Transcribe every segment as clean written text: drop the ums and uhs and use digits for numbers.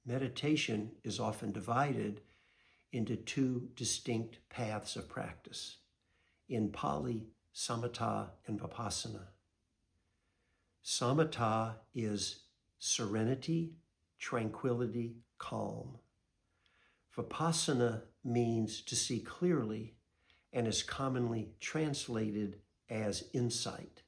meditation is often divided into two distinct paths of practice. In Pali, Samatha and Vipassana. Samatha is serenity, tranquility, calm. Vipassana means to see clearly and is commonly translated as insight.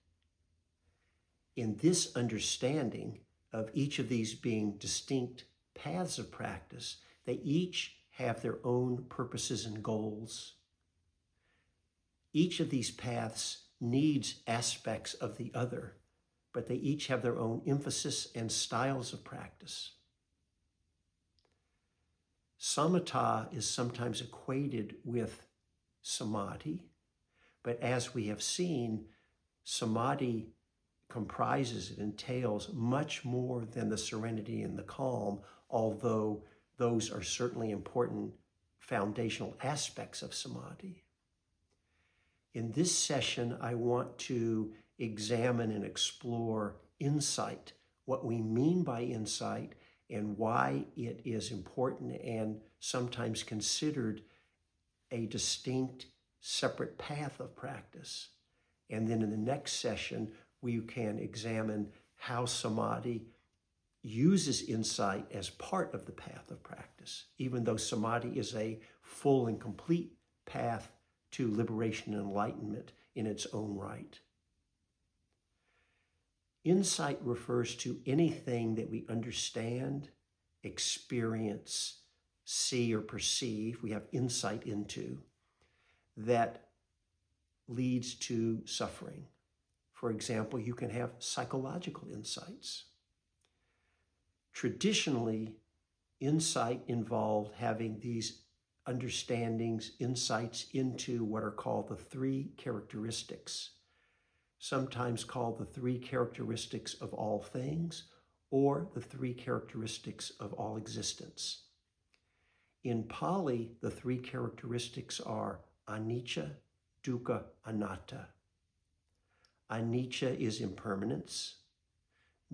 In this understanding of each of these being distinct paths of practice, they each have their own purposes and goals. Each of these paths needs aspects of the other, but they each have their own emphasis and styles of practice. Samatha is sometimes equated with Samadhi, but as we have seen, Samadhi comprises, it entails much more than the serenity and the calm, although those are certainly important foundational aspects of Samadhi. In this session, I want to examine and explore insight, what we mean by insight, and why it is important and sometimes considered a distinct, separate path of practice. And then in the next session, we can examine how Samadhi uses insight as part of the path of practice, even though Samadhi is a full and complete path to liberation and enlightenment in its own right. Insight refers to anything that we understand, experience, see, or perceive, we have insight into, that leads to suffering. For example, you can have psychological insights. Traditionally, insight involved having these understandings, insights into what are called the three characteristics, sometimes called the three characteristics of all things, or the three characteristics of all existence. In Pali, the three characteristics are Anicca, Dukkha, Anatta. Anicca is impermanence.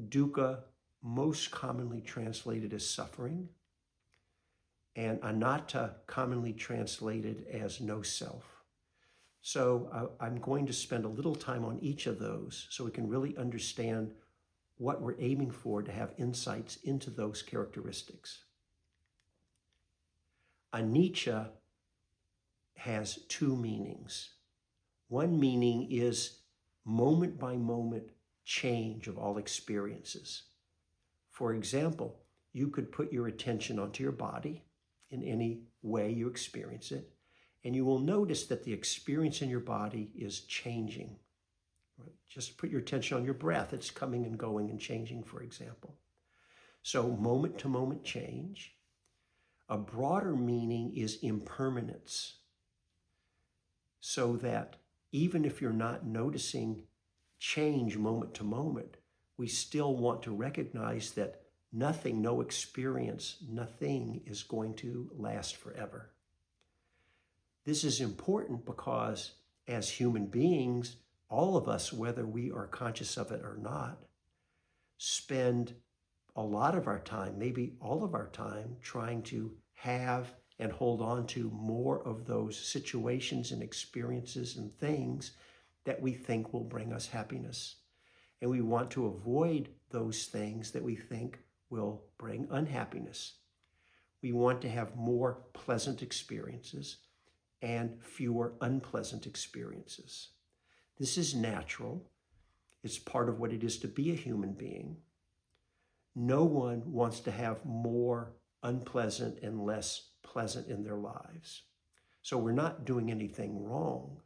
Dukkha, most commonly translated as suffering. And Anatta, commonly translated as no self. So I'm going to spend a little time on each of those so we can really understand what we're aiming for to have insights into those characteristics. Anicca has two meanings. One meaning is moment by moment change of all experiences. For example, you could put your attention onto your body in any way you experience it, and you will notice that the experience in your body is changing. Right? Just put your attention on your breath. It's coming and going and changing, for example. So moment to moment change. A broader meaning is impermanence, so that even if you're not noticing change moment to moment, we still want to recognize that nothing, no experience, nothing is going to last forever. This is important because as human beings, all of us, whether we are conscious of it or not, spend a lot of our time, maybe all of our time, trying to have and hold on to more of those situations and experiences and things that we think will bring us happiness. And we want to avoid those things that we think will bring unhappiness. We want to have more pleasant experiences and fewer unpleasant experiences. This is natural. It's part of what it is to be a human being. No one wants to have more unpleasant and less pleasant in their lives. So we're not doing anything wrong.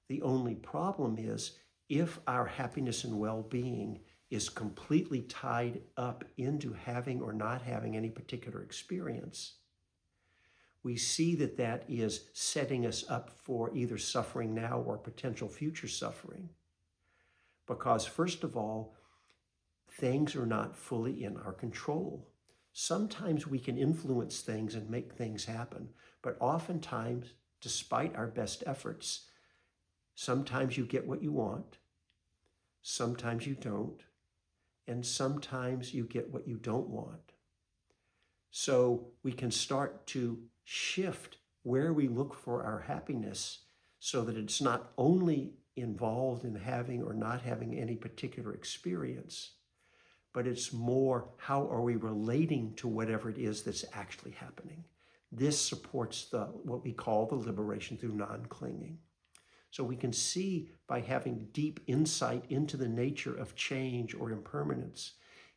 The only problem is if our happiness and well-being is completely tied up into having or not having any particular experience, we see that that is setting us up for either suffering now or potential future suffering. Because first of all, things are not fully in our control. Sometimes we can influence things and make things happen, but oftentimes, despite our best efforts, sometimes you get what you want, sometimes you don't, and sometimes you get what you don't want. So we can start to shift where we look for our happiness so that it's not only involved in having or not having any particular experience, but it's more how are we relating to whatever it is that's actually happening. This supports what we call the liberation through non-clinging. So we can see by having deep insight into the nature of change or impermanence,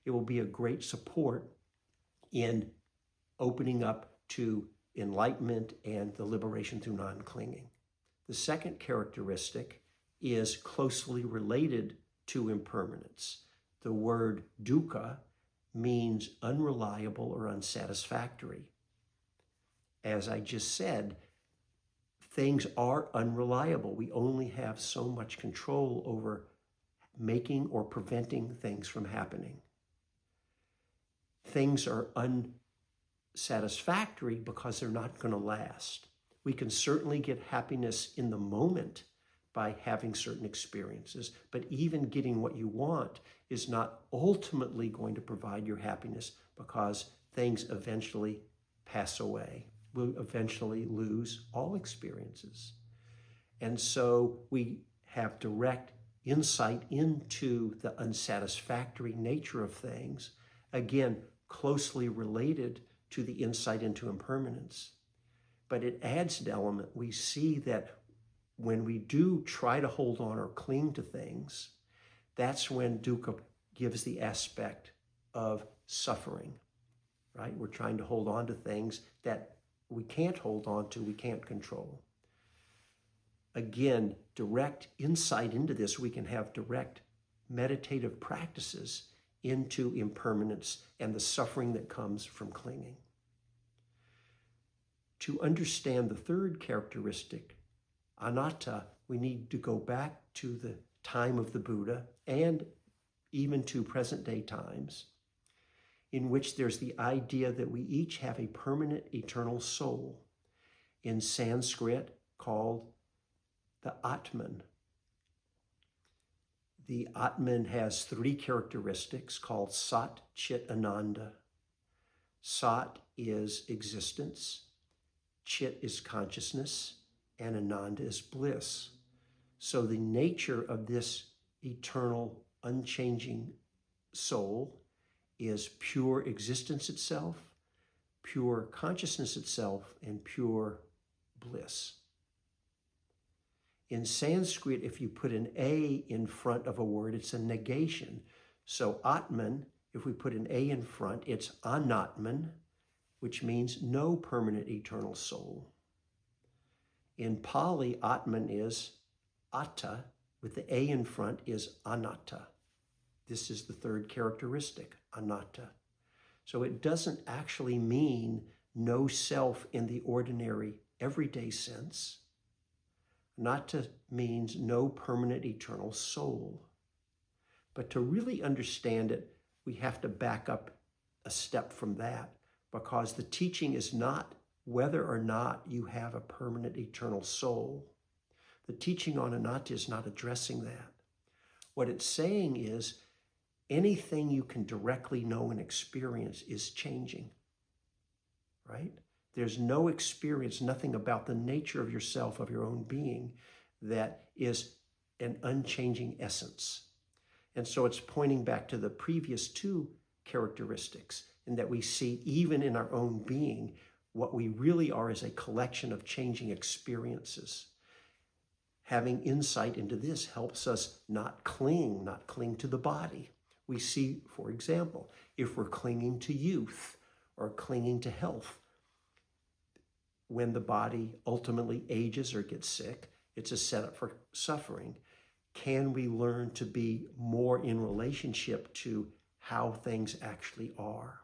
it will be a great support in opening up to enlightenment and the liberation through non-clinging. The second characteristic is closely related to impermanence. The word dukkha means unreliable or unsatisfactory. As I just said, things are unreliable. We only have so much control over making or preventing things from happening. Things are unsatisfactory because they're not going to last. We can certainly get happiness in the moment by having certain experiences, but even getting what you want is not ultimately going to provide your happiness because things eventually pass away. We'll eventually lose all experiences. And so we have direct insight into the unsatisfactory nature of things, again, closely related to the insight into impermanence. But it adds an element. We see that when we do try to hold on or cling to things, that's when dukkha gives the aspect of suffering, right? We're trying to hold on to things that we can't hold on to, we can't control. Again, direct insight into this, we can have direct meditative practices into impermanence and the suffering that comes from clinging. To understand the third characteristic, anatta, we need to go back to the time of the Buddha and even to present day times, in which there's the idea that we each have a permanent eternal soul, in Sanskrit called the Atman. The Atman has three characteristics called Sat, Chit, Ananda. Sat is existence, Chit is consciousness, and Ananda is bliss. So the nature of this eternal, unchanging soul is pure existence itself, pure consciousness itself, and pure bliss. In Sanskrit, if you put an A in front of a word, it's a negation. So Atman, if we put an A in front, it's Anatman, which means no permanent eternal soul. In Pali, Atman is Atta, with the A in front is Anatta. This is the third characteristic, Anatta. So it doesn't actually mean no self in the ordinary, everyday sense. Anatta means no permanent eternal soul. But to really understand it, we have to back up a step from that, because the teaching is not whether or not you have a permanent eternal soul. The teaching on Anatta is not addressing that. What it's saying is anything you can directly know and experience is changing, right? There's no experience, nothing about the nature of yourself, of your own being, that is an unchanging essence. And so it's pointing back to the previous two characteristics, in that we see even in our own being, what we really are is a collection of changing experiences. Having insight into this helps us not cling to the body. We see, for example, if we're clinging to youth or clinging to health, when the body ultimately ages or gets sick, it's a setup for suffering. Can we learn to be more in relationship to how things actually are?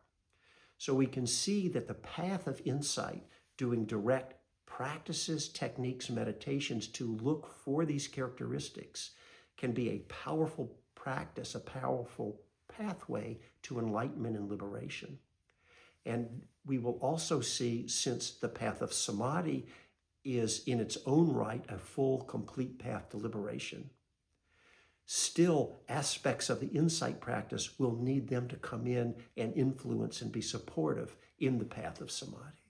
So we can see that the path of insight, doing direct practices, techniques, meditations to look for these characteristics, can be a powerful practice, a powerful pathway to enlightenment and liberation. And we will also see, since the path of Samadhi is in its own right a full, complete path to liberation, still aspects of the insight practice will need them to come in and influence and be supportive in the path of Samadhi.